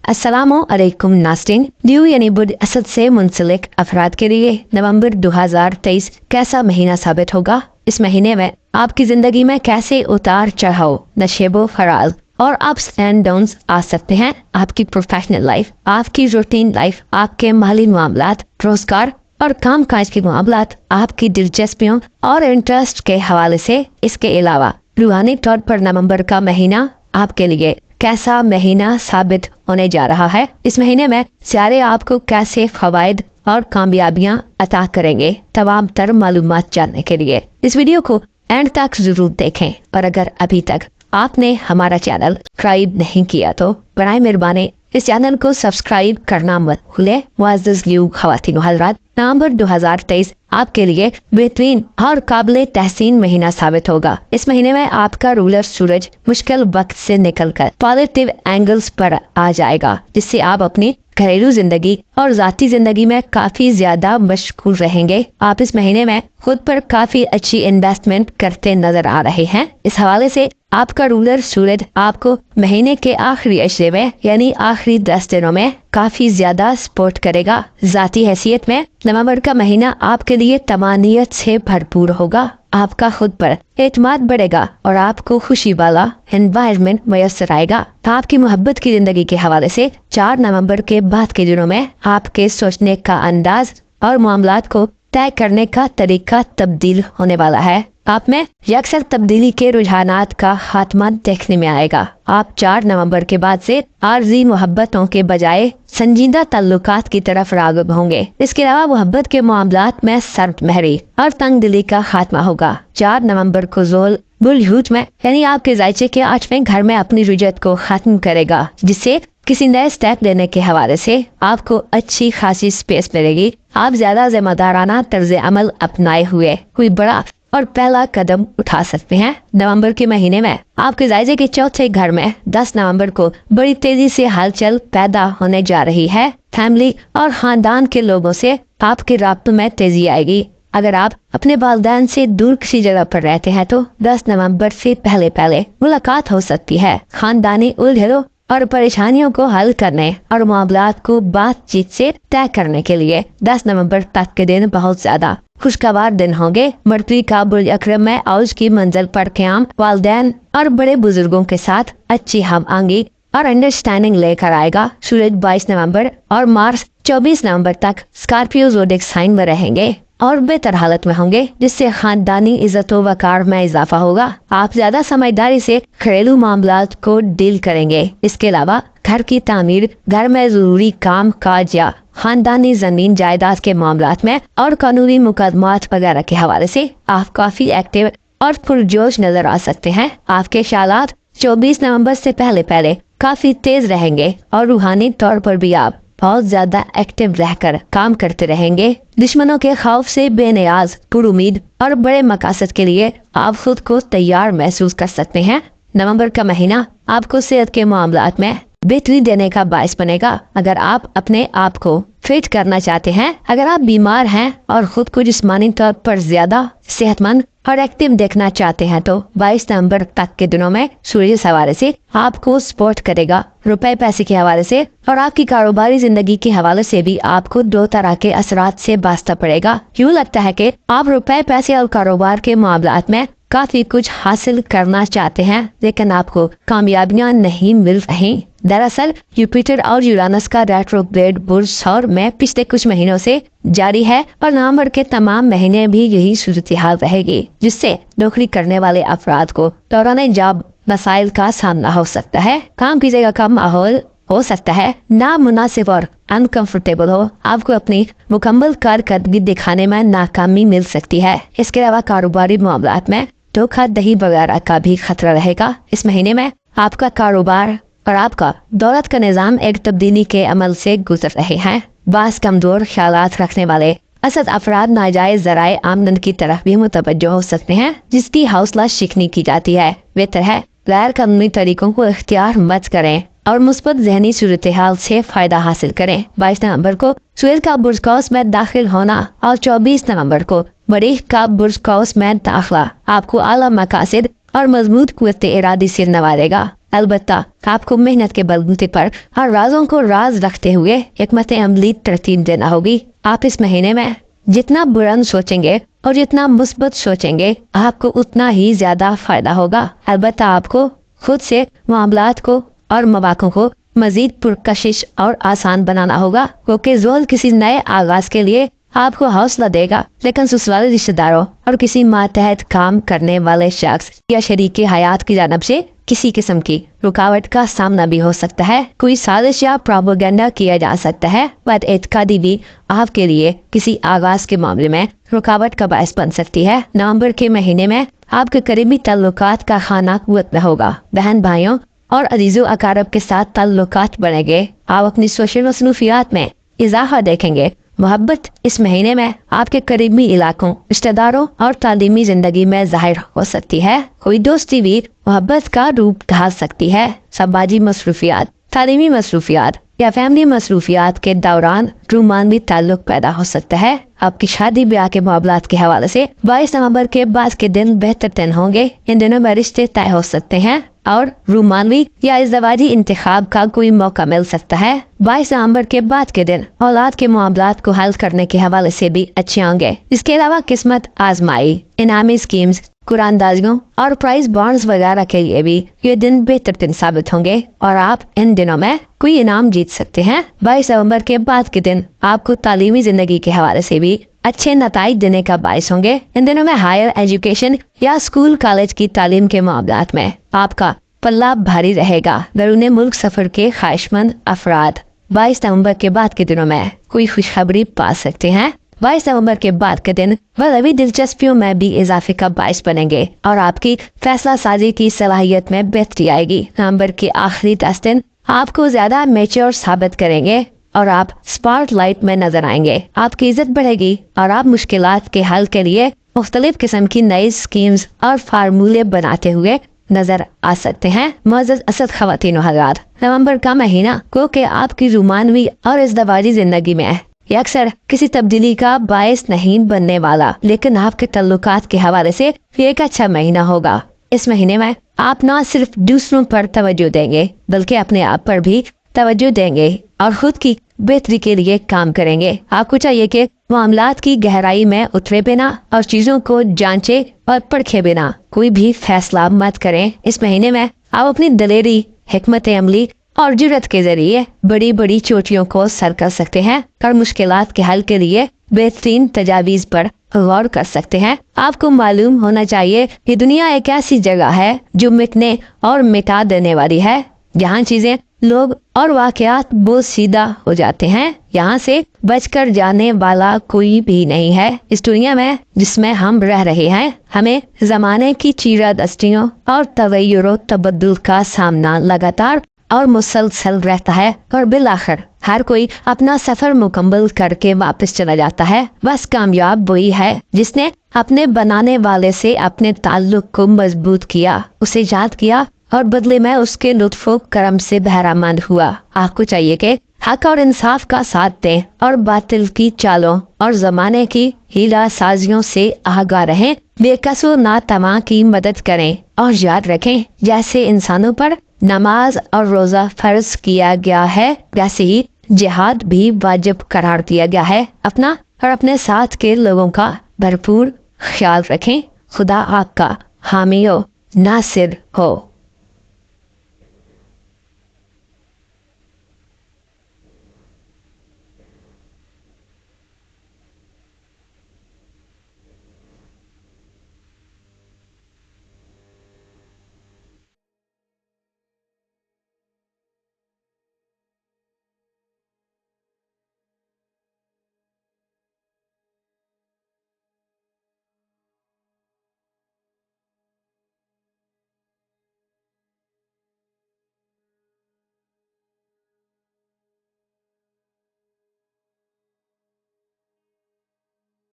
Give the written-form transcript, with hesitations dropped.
अस्सलामु अलैकुम नास्रीन। ड्यू यानी बुध असद से मुंसलिक अफराद के लिए नवंबर 2023 कैसा महीना साबित होगा। इस महीने में आपकी जिंदगी में कैसे उतार चढ़ाव, नशेबो फराल और अप्स एंड डाउन्स आ सकते हैं। आपकी प्रोफेशनल लाइफ, आपकी रूटीन लाइफ, आपके माली मामलात, रोजगार और काम काज के मामलात, आपकी दिलचस्पियों और इंटरेस्ट के हवाले से। इसके अलावा रूहानी तौर पर नवंबर का महीना आपके लिए कैसा महीना साबित होने जा रहा है। इस महीने में सितारे आपको कैसे फवायद और कामयाबियां अता करेंगे। तमाम तर मालूमात जानने के लिए इस वीडियो को एंड तक जरूर देखें। और अगर अभी तक आपने हमारा चैनल सब्सक्राइब नहीं किया तो बराए मेहरबानी इस चैनल को सब्सक्राइब करना मत भूलें। मुअज़्ज़िज़ ल्यूग ख़वातीन व हज़रात, नवंबर 2023 आपके लिए बेहतरीन और काबिल तहसीन महीना साबित होगा। इस महीने में आपका रूलर सूरज मुश्किल वक्त से निकलकर पॉजिटिव एंगल्स पर आ जाएगा, जिससे आप अपनी घरेलू जिंदगी और जाती जिंदगी में काफी ज्यादा मशगूल रहेंगे। आप इस महीने में खुद पर काफी अच्छी इन्वेस्टमेंट करते नजर आ रहे हैं। इस हवाले से आपका रूलर सूरज आपको महीने के आखिरी अशरे में यानी आखिरी 10 दिनों में काफी ज्यादा सपोर्ट करेगा। जाती हैसियत में नवंबर का महीना आपके लिए तमानियत से भरपूर होगा। आपका खुद पर एतमाद बढ़ेगा और आपको खुशी वाला एनवायरनमेंट मैसर आएगा। आपकी मोहब्बत की जिंदगी के हवाले से 4 नवंबर के बाद के दिनों में आपके सोचने का अंदाज और मामलात को तय करने का तरीका तब्दील होने वाला है। आप में यकसर तब्दीली के रुझानात का खात्मा देखने में आएगा। आप 4 नवंबर के बाद से आर्जी मोहब्बतों के बजाय संजीदा ताल्लुकात की तरफ राग़िब होंगे। इसके अलावा मोहब्बत के मामलात में सर्द महरी और तंग दिली का खात्मा होगा। 4 नवंबर को जोल बुलहूट में यानी आपके जायचे के 8वें घर में अपनी रुजत को खत्म करेगा, जिससे किसी नए स्टेप लेने के हवाले से आपको अच्छी खासी स्पेस मिलेगी। आप ज्यादा जिम्मेदाराना तर्ज अमल अपनाए हुए कोई बड़ा और पहला कदम उठा सकते हैं। नवंबर के महीने में आपके जायजे के 4थे घर में 10 नवंबर को बड़ी तेजी से हलचल पैदा होने जा रही है। फैमिली और खानदान के लोगों से आपके राब्ते में तेजी आएगी। अगर आप अपने वालिदैन से दूर किसी जगह पर रहते हैं तो 10 नवंबर से पहले मुलाकात हो सकती है। खानदानी उलझनों और परेशानियों को हल करने और मामलात को बातचीत से तय करने के लिए 10 नवंबर तक के दिन बहुत ज्यादा खुशगवार दिन होंगे। मर्तवी का बुर्ज अकरम में औज की मंजिल पर क़याम वालिदैन और बड़े बुजुर्गों के साथ अच्छी हम आंगी और अंडरस्टैंडिंग लेकर आएगा। सूरज 22 नवंबर और मार्स 24 नवंबर तक स्कॉर्पियो ज़ोडिएक साइन में रहेंगे और बेहतर हालत में होंगे, जिससे खानदानी इज्जत व वकार में इजाफा होगा। आप ज्यादा समझदारी से घरेलू मामलात को डील करेंगे। इसके अलावा घर की तामीर, घर में जरूरी काम काज या खानदानी जमीन जायदाद के मामलात में और कानूनी मुकदमात वगैरह के हवाले से आप काफी एक्टिव और पुरजोश नजर आ सकते हैं। आपके ख्यालात 24 नवंबर से पहले काफी तेज रहेंगे और रूहानी तौर पर भी आप बहुत ज्यादा एक्टिव रहकर काम करते रहेंगे। दुश्मनों के खौफ से बेनियाज, पुरुमीद और बड़े मकासद के लिए आप खुद को तैयार महसूस कर सकते हैं। नवंबर का महीना आपको सेहत के मामलात में बेहतरी देने का बायस बनेगा। अगर आप अपने आप को फिट करना चाहते हैं, अगर आप बीमार हैं और खुद को जिस्मानी तौर पर ज्यादा सेहतमंद और एक्टिव देखना चाहते हैं तो 22 नवंबर तक के दिनों में सूर्य इस हवाले से आपको सपोर्ट करेगा। रुपए पैसे के हवाले से और आपकी कारोबारी जिंदगी के हवाले से भी आपको 2 तरह के असरात से बास्ता पड़ेगा। यूँ लगता है कि आप रुपए पैसे और कारोबार के मामलात में काफी कुछ हासिल करना चाहते हैं, लेकिन आपको कामयाबियां नहीं मिल रही। दरअसल जुपिटर और यूरानस का रेट्रोग्रेड बुर्ज सौर में पिछले कुछ महीनों से जारी है और नवंबर के तमाम महीने भी यही सूरत हाल रहेगी, जिससे नौकरी करने वाले अफराद को दौरान जॉब मसाइल का सामना हो सकता है। काम की जगह का माहौल हो सकता है नामुनासिब और अनकंफर्टेबल हो। आपको अपनी मुकम्मल कारकर्दगी दिखाने में नाकामी मिल सकती है। इसके अलावा कारोबारी मामलात में धोखाधड़ी वगैरह का भी खतरा रहेगा। इस महीने में आपका कारोबार और आपका दौलत का निज़ाम एक तब्दीली के अमल से गुजर रहे हैं। बास कमजोर ख्यालात रखने वाले असद अफराद नाजायज ज़राए आमदन की तरफ भी मुतवज्जो हो सकते हैं, जिसकी हौसला शिकनी की जाती है। बेहतर है गैर कानूनी तरीकों को इख्तियार मत करें और मुस्बत ज़हनी सूरत हाल से फायदा हासिल करें। 22 नवंबर को सूरज का बुर्ज कौस में दाखिल होना और 24 नवंबर को मरीख का बुर्ज कौस में दाखिला आपको आला मकासद और मजबूत कुव्वत इरादी से नवाजेगा। अलबत्ता आपको मेहनत के बलबूते पर हर राजों को राज रखते हुए हिकमत अमली तरतीब देना होगी। आप इस महीने में जितना बुलंद सोचेंगे और जितना मुस्बत सोचेंगे आपको उतना ही ज्यादा फायदा होगा। अलबत्ता आपको खुद से मामलात को और मौक़ों को मजीद पुरकशिश और आसान बनाना होगा, क्योंकि ज़ोल किसी नए आगाज के लिए आपको हौसला देगा, लेकिन ससुराली रिश्तेदारों और किसी मातहत काम करने वाले शख्स या शरीक हयात की जानब से किसी किस्म की रुकावट का सामना भी हो सकता है। कोई साजिश या प्रोपेगेंडा किया जा सकता है। बदएतकादी भी आपके लिए किसी आगाज के मामले में रुकावट का बायस बन सकती है। नवंबर के महीने में आपके करीबी ताल्लुकात का खाना कुव्वत में होगा। बहन भाइयों और अजीजो अकारब के साथ ताल्लुकात बढ़ेंगे। आप अपनी सोशल मसरूफियात में इजाफा देखेंगे। मोहब्बत इस महीने में आपके करीबी इलाकों, रिश्तेदारों और तालीमी जिंदगी में जाहिर हो सकती है। कोई दोस्ती भी मोहब्बत का रूप ढाल सकती है। समाजी मसरूफियात, तालीमी मसरूफियात या फैमिली मसरूफियात के दौरान रूमानी ताल्लुक पैदा हो सकता है। आपकी शादी ब्याह के मामलात के हवाले से 22 नवंबर के बाद के दिन बेहतर दिन होंगे। इन दिनों में रिश्ते तय हो सकते हैं और रूमानवी या इज़्ज़वाजी इंतखाब का कोई मौका मिल सकता है। 22 नवंबर के बाद के दिन औलाद के मामलात को हल करने के हवाले से भी अच्छे होंगे। इसके अलावा किस्मत आजमाई, इनामी स्कीम्स, कुरानदाजियों और प्राइज बॉन्ड्स वगैरह के लिए भी ये दिन बेहतर दिन साबित होंगे और आप इन दिनों में कोई इनाम जीत सकते हैं। 22 नवंबर के बाद के दिन आपको तालीमी जिंदगी के हवाले से भी अच्छे नताइज देने का बायस होंगे। इन दिनों में हायर एजुकेशन या स्कूल कॉलेज की तालीम के मामलात में आपका पल्ला भारी रहेगा। बैरून मुल्क सफर के ख्वाहिशमंद अफराद 22 नवंबर के बाद के दिनों में कोई खुशखबरी पा सकते हैं। 22 नवंबर के बाद के दिन वह दिलचस्पियों में भी इजाफे का बायस बनेंगे और आपकी फैसला साजी की सलाहियत में बेहतरी आएगी। नवंबर के आखिरी 10 दिन आपको ज्यादा मैच्योर साबित करेंगे और आप स्पॉटलाइट में नजर आएंगे। आपकी इज्जत बढ़ेगी और आप मुश्किलात के हल के लिए मुख्तलिफ किस्म की नई स्कीम्स और फार्मूले बनाते हुए नजर आ सकते हैं। मुअज़्ज़ज़ असद ख़वातीन हज़रात, नवंबर का महीना को के आपकी रूमानवी और इज़्ज़वाजी जिंदगी में ये अक्सर किसी तब्दीली का बायस नहीं बनने वाला, लेकिन आपके तल्लुकात के हवाले से ये एक अच्छा महीना होगा। इस महीने में आप न सिर्फ दूसरों पर तवज्जो देंगे बल्कि अपने आप पर भी तवज्जो देंगे और खुद की बेहतरी के लिए काम करेंगे। आपको चाहिए कि मामलात की गहराई में उतरे बिना और चीजों को जांचे और परखे बिना कोई भी फैसला मत करें। इस महीने में आप अपनी दलेरी, हिकमत अमली और जुर्रत के जरिए बड़ी बड़ी चोटियों को सर कर सकते हैं और मुश्किलात के हल के लिए बेहतरीन तजावीज पर गौर कर सकते हैं। आपको मालूम होना चाहिए कि दुनिया एक ऐसी जगह है जो मिटने और मिटा देने वाली है, जहाँ चीजें, लोग और वाकयात बोसीदा हो जाते हैं। यहाँ से बचकर जाने वाला कोई भी नहीं है। इस दुनिया में जिसमें हम रह रहे हैं, हमें जमाने की चीरादस्तियों और तगय्युर तबद्दुल का सामना लगातार और मुसलसल रहता है और बिलाखिर हर कोई अपना सफर मुकम्मल करके वापस चला जाता है। बस कामयाब वही है जिसने अपने बनाने वाले से अपने ताल्लुक को मजबूत किया, उसे याद किया और बदले में उसके लुत्फ़ो करम से बहरामंद हुआ। आपको चाहिए कि हक और इंसाफ का साथ दें और बातिल की चालों और जमाने की हीला साजियों से आगाह रहें। बेकसूर नातमा की मदद करें और याद रखें, जैसे इंसानों पर नमाज और रोज़ा फर्ज किया गया है, वैसे ही जिहाद भी वाजिब करार दिया गया है। अपना और अपने साथ के लोगों का भरपूर ख्याल रखें। खुदा आपका हामी हो, नासिर हो।